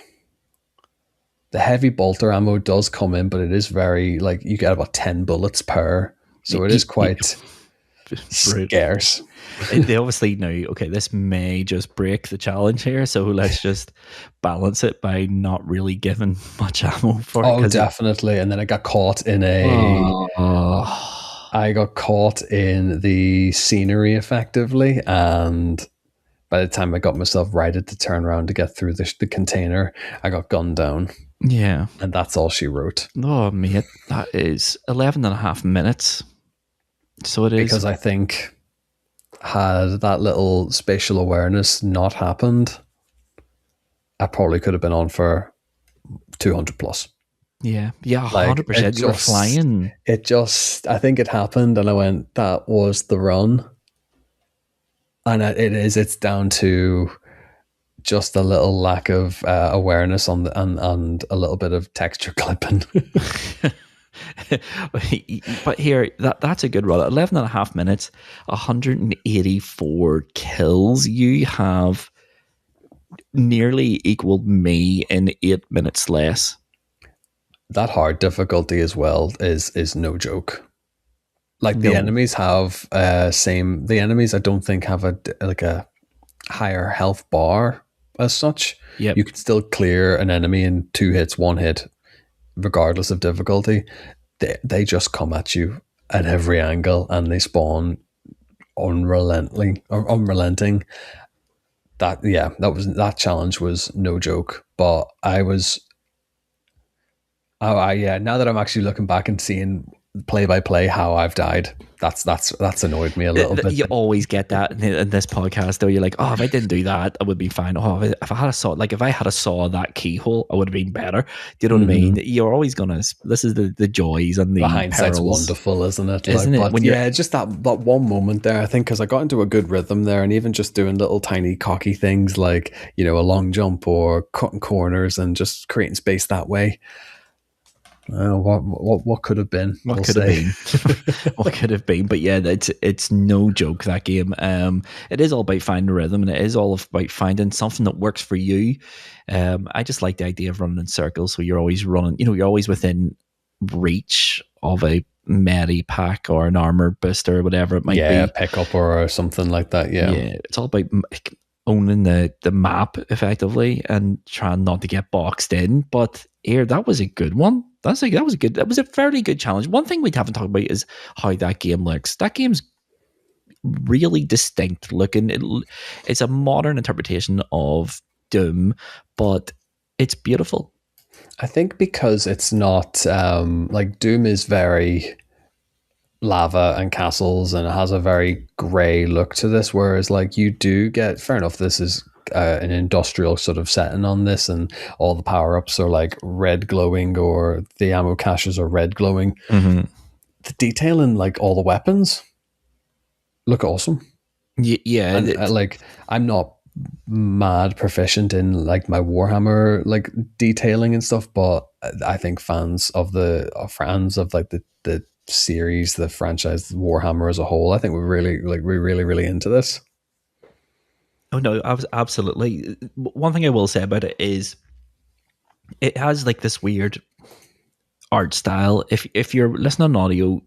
heavy bolter ammo does come in, but it is very like you get about 10 bullets per. So it is quite scarce. They obviously know, okay, this may just break the challenge here, so let's just balance it by not really giving much ammo for it. Oh, definitely. And then I got caught in I got caught in the scenery effectively, and by the time I got myself righted to turn around to get through the container, I got gunned down. Yeah. And that's all she wrote. Oh, mate, that is 11 and a half minutes. So it is. Because I think had that little spatial awareness not happened, I probably could have been on for 200 plus. Yeah, 100%. You're flying. I think it happened, and I went, that was the run. And it's down to just a little lack of awareness and a little bit of texture clipping. But here, that's a good run. 11 and a half minutes, 184 kills. You have nearly equaled me in 8 minutes less. That hard difficulty as well is no joke. Like the enemies have the enemies I don't think have a higher health bar as such. Yep. You can still clear an enemy in 2 hits, 1 hit, regardless of difficulty. They just come at you at every angle, and they spawn unrelenting. That challenge was no joke. But now that I'm actually looking back and seeing play by play how I've died, that's annoyed me a little bit. You always get that in this podcast, though. You're like, oh, if I didn't do that, I would be fine. Oh, if I had a saw that keyhole, I would have been better. Do you know what I mean? You're always gonna. This is the joys and the hindsight's perils. wondrul, isn't it? Isn't it? But yeah, just that one moment there, I think, because I got into a good rhythm there, and even just doing little tiny cocky things like a long jump or cutting corners and just creating space that way. What could have been? What could have been? But yeah, it's no joke, that game. It is all about finding rhythm, and it is all about finding something that works for you. I just like the idea of running in circles, so you're always running. You're always within reach of a medi pack or an armor booster or whatever it might be. Yeah, pickup or something like that. Yeah, it's all about owning the map effectively and trying not to get boxed in. But here, that was a good one. That was a fairly good challenge. One thing we haven't talked about is how that game looks. That game's really distinct looking. It's a modern interpretation of Doom, but it's beautiful. I think because it's not like Doom is very lava and castles, and it has a very grey look to this, whereas like you do get, fair enough, this is an industrial sort of setting on this, and all the power-ups are like red glowing, or the ammo caches are red glowing. Mm-hmm. The detail in like all the weapons look awesome. Yeah, And like I'm not mad proficient in like my Warhammer like detailing and stuff, but I think fans of like the series, the franchise, Warhammer as a whole, I think we're really into this. oh no, absolutely. One thing I will say about it is it has like this weird art style. If you're listening on audio,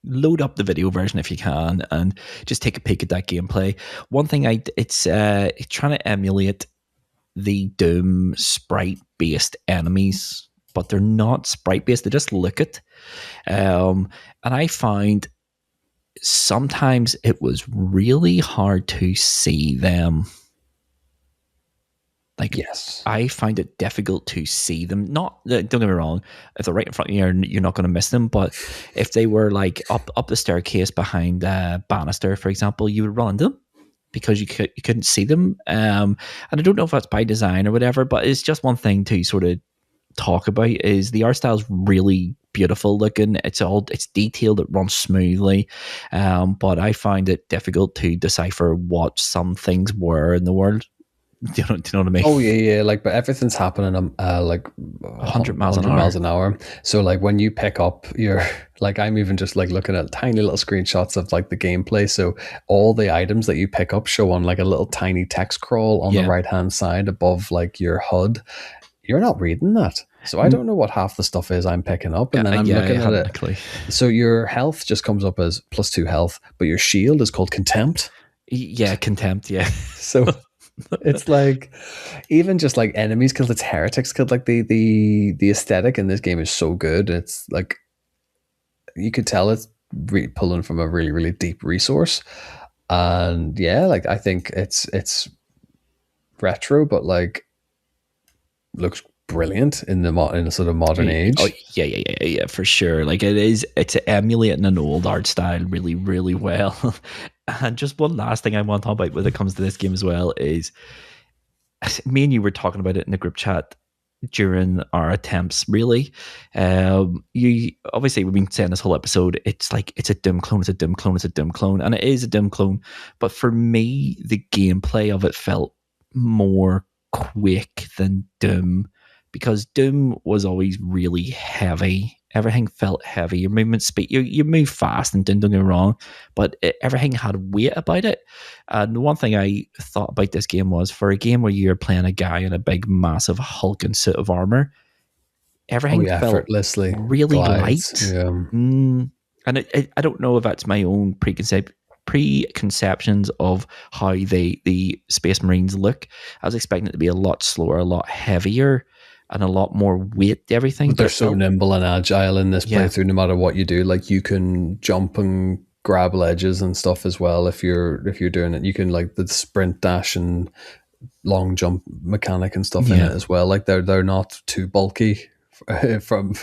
load up the video version if you can, and just take a peek at that gameplay. One thing it's trying to emulate the Doom sprite based enemies, but they're not sprite based. They just look it, and I find sometimes it was really hard to see them. Like, Yes. I find it difficult to see them. Not, don't get me wrong, if they're right in front of you, you're not going to miss them. But if they were like up the staircase behind Bannister, for example, you would run into them because you couldn't see them. And I don't know if that's by design or whatever, but it's just one thing to sort of talk about. Is the art style is really beautiful looking. It's detailed. It runs smoothly, but I find it difficult to decipher what some things were in the world. Do you know what I mean? Oh yeah. Like, but everything's happening like 100 miles an hour. So like when you pick up your, like I'm even just like looking at tiny little screenshots of like the gameplay. So all the items that you pick up show on like a little tiny text crawl on the right hand side above like your HUD. You're not reading that. So I don't know what half the stuff is I'm picking up, and then I'm looking at it. So your health just comes up as +2 health, but your shield is called contempt. Yeah, contempt. Yeah. So it's like even just like enemies killed, it's heretics killed. Like the aesthetic in this game is so good. It's like you could tell it's pulling from a really deep resource, and yeah, like I think it's retro, but like looks brilliant in a sort of modern age. Oh yeah, for sure. Like it's emulating an old art style really well. And just one last thing I want to talk about when it comes to this game as well is, me and you were talking about it in the group chat during our attempts. Really, you obviously we've been saying this whole episode. It's like it's a Doom clone, and it is a Doom clone. But for me, the gameplay of it felt more quick than Doom, because Doom was always really heavy. Everything felt heavy. Your movement speed, you move fast, and don't get me wrong, but everything had weight about it. And the one thing I thought about this game was, for a game where you're playing a guy in a big, massive, hulking suit of armor, everything felt effortlessly really light. Yeah. And I don't know if that's my own preconceptions of how the Space Marines look. I was expecting it to be a lot slower, a lot heavier, and a lot more weight to everything. But they're so nimble and agile in this playthrough, no matter what you do. Like you can jump and grab ledges and stuff as well if you're doing it. You can like the sprint, dash, and long jump mechanic and stuff in it as well. Like they're not too bulky from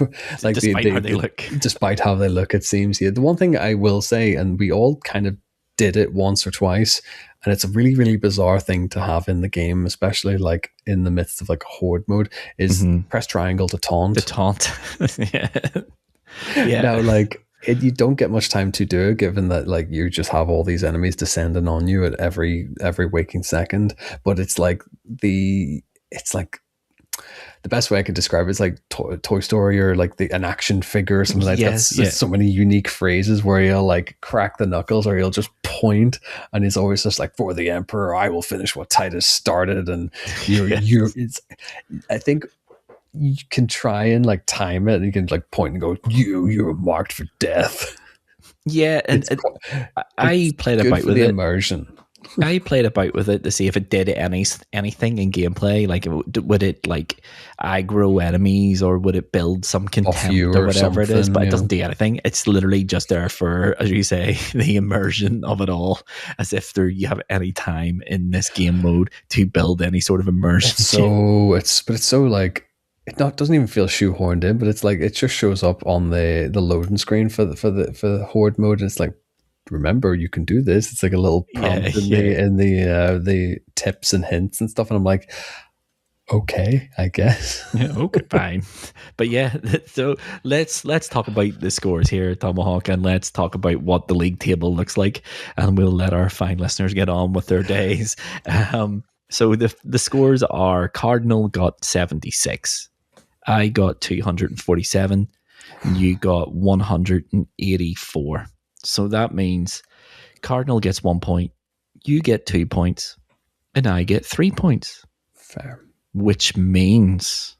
like despite how they look. Despite how they look, it seems. Yeah. The one thing I will say, and we all kind of did it once or twice, and it's a really bizarre thing to have in the game, especially like in the midst of like horde mode, is press triangle to taunt. Yeah. Now, like you don't get much time to do it, given that like you just have all these enemies descending on you at every waking second. But it's like the best way I could describe it is like Toy Story, or like an action figure or something like that. There's so many unique phrases where he'll like crack the knuckles, or he'll just point, and he's always just like, "For the Emperor, I will finish what Titus started." And I think you can try and like time it, and you can like point and go, "You're marked for death." Yeah, and I played about with the it. immersion. I played about with it to see if it did anything in gameplay. Like, would it like aggro enemies, or would it build some contempt or whatever it is? But it doesn't do anything. It's literally just there for, as you say, the immersion of it all, as if you have any time in this game mode to build any sort of immersion. It's so like doesn't even feel shoehorned in, but it's like it just shows up on the loading screen for the horde mode. And it's like, remember, you can do this. It's like a little prompt in the tips and hints and stuff. And I'm like, okay, I guess. Yeah, okay, fine. But yeah, so let's talk about the scores here, Tomahawk, and let's talk about what the league table looks like, and we'll let our fine listeners get on with their days. So the scores are: Cardinal got 76, I got 247, you got 184. So that means Cardinal gets 1 point, you get 2 points, and I get 3 points. Fair. Which means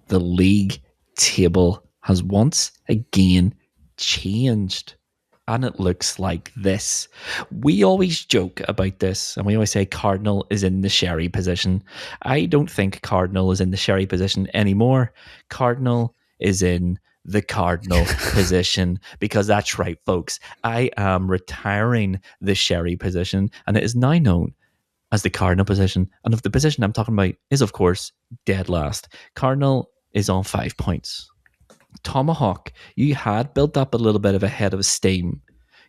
the league table has once again changed. And it looks like this. We always joke about this, and we always say Cardinal is in the Sherry position. I don't think Cardinal is in the Sherry position anymore. Cardinal is in the Cardinal position, because that's right, folks. I am retiring the Sherry position, and it is now known as the Cardinal position. And if the position I'm talking about is, of course, dead last. Cardinal is on 5 points. Tomahawk, you had built up a little bit of a head of steam.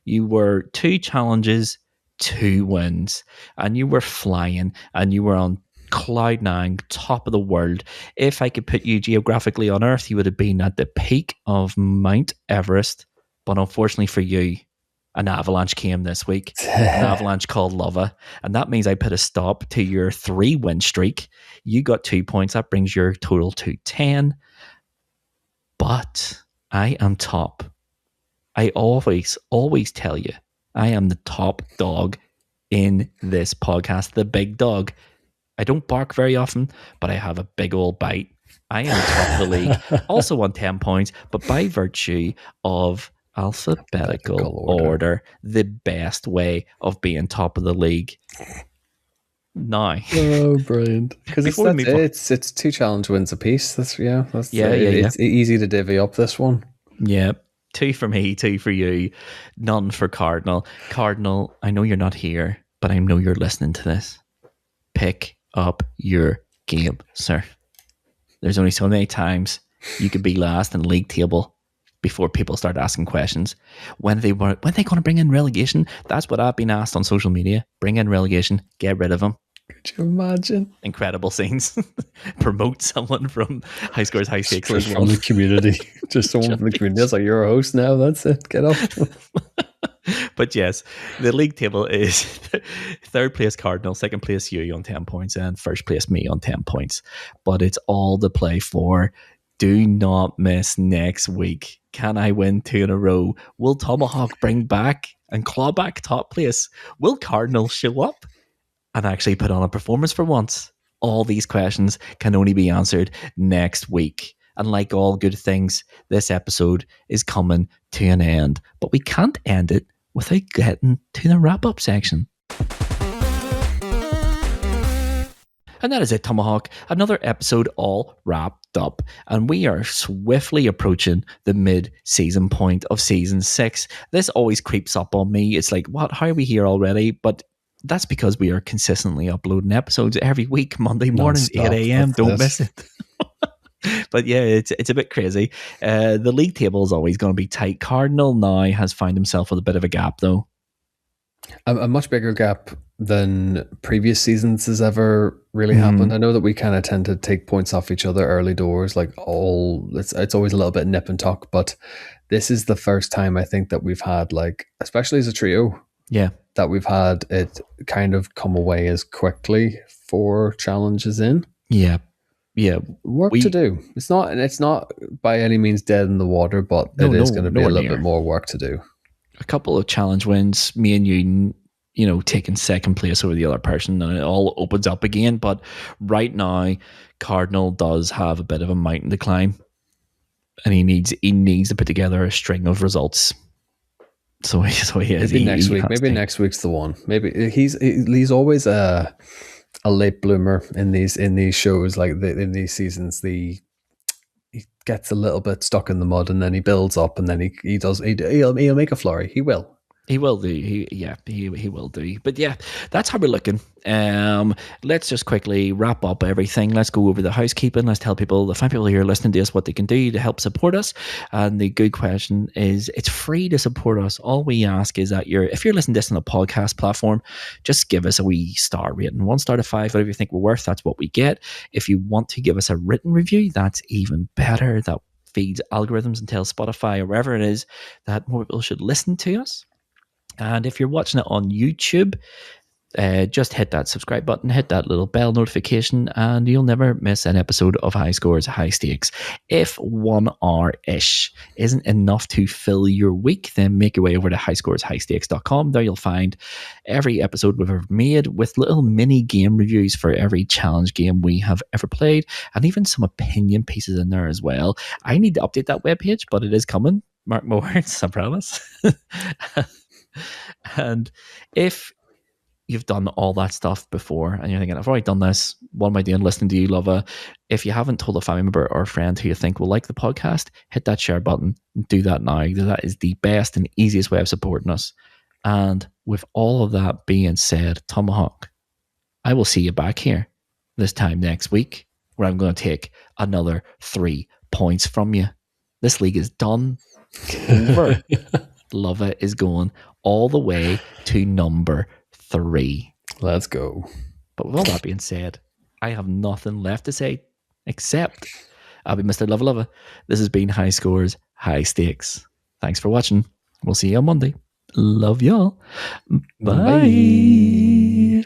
You were 2 challenges, 2 wins, and you were flying, and you were on cloud 9, top of the world. If I could put you geographically on Earth, you would have been at the peak of Mount Everest. But unfortunately for you, an avalanche came this week, an avalanche called Lava, and that means I put a stop to your 3-win streak. You got 2 points. That brings your total to 10. But I am top. I always tell you, I am the top dog in this podcast, the big dog. I don't bark very often, but I have a big old bite. I am top of the league, also on 10 points, but by virtue of alphabetical order, the best way of being top of the league. Now, oh, brilliant! Because it's 2 challenge wins apiece. It's easy to divvy up this one. Yeah, 2 for me, 2 for you, none for Cardinal. Cardinal, I know you're not here, but I know you're listening to this. Pick up your game, sir. There's only so many times you could be last in the league table before people start asking questions. When they going to bring in relegation? That's what I've been asked on social media. Bring in relegation, get rid of them. Could you imagine? Incredible scenes. Promote someone from High Scores, High Stakes. Just from the community. Just someone from the community. It's like, you're a host now. That's it. Get up. But yes, the league table is 3rd place Cardinal, 2nd place you on 10 points, and 1st place me on 10 points. But it's all to play for. Do not miss next week. Can I win 2 in a row? Will Tomahawk bring back and claw back top place? Will Cardinal show up and actually put on a performance for once? All these questions can only be answered next week. And like all good things, this episode is coming to an end. But we can't end it without getting to the wrap-up section. And that is it, Tomahawk. Another episode all wrapped up. And we are swiftly approaching the mid-season point of Season 6. This always creeps up on me. It's like, what? How are we here already? But that's because we are consistently uploading episodes every week, Monday mornings, 8 a.m. Don't miss it. But yeah, it's a bit crazy. The league table is always going to be tight. Cardinal now has found himself with a bit of a gap, though. A much bigger gap than previous seasons has ever really happened. I know that we kind of tend to take points off each other early doors, it's always a little bit nip and tuck, but this is the first time I think that we've had, like, especially as a trio, that we've had it kind of come away as quickly 4 challenges in. Yeah. Work to do. It's not by any means dead in the water, but it is going to be a little bit more work to do. A couple of challenge wins, me and you taking 2nd place over the other person, and it all opens up again. But right now, Cardinal does have a bit of a mountain to climb, and he needs to put together a string of results. So he is. Maybe next week. Maybe next week's the one. Maybe he's always a late bloomer in these shows, like in these seasons. He gets a little bit stuck in the mud, and then he builds up, and then he'll make a flurry. He will. He will do. He will do. But yeah, that's how we're looking. Let's just quickly wrap up everything. Let's go over the housekeeping. Let's tell people, the fine people here listening to us, what they can do to help support us. And the good question is, it's free to support us. All we ask is that if you're listening to this on a podcast platform, just give us a wee star rating. 1 star to 5, whatever you think we're worth, that's what we get. If you want to give us a written review, that's even better. That feeds algorithms and tells Spotify or wherever it is that more people should listen to us. And if you're watching it on YouTube, just hit that subscribe button, hit that little bell notification, and you'll never miss an episode of High Scores, High Stakes. If 1 hour-ish isn't enough to fill your week, then make your way over to highscoreshighstakes.com. There you'll find every episode we've ever made with little mini game reviews for every challenge game we have ever played, and even some opinion pieces in there as well. I need to update that webpage, but it is coming. Mark my words, I promise. And if you've done all that stuff before and you're thinking, I've already done this, what am I doing listening to you, Lova? If you haven't told a family member or a friend who you think will like the podcast, hit that share button and do that now. That is the best and easiest way of supporting us. And with all of that being said, Tomahawk, I will see you back here this time next week, where I'm going to take another 3 points from you. This league is done. Over. Lova is going all the way to number 3. Let's go. But with all that being said, I have nothing left to say except I'll be Mr. Lova Lova. This has been High Scores, High Stakes. Thanks for watching. We'll see you on Monday. Love y'all. Bye. Bye.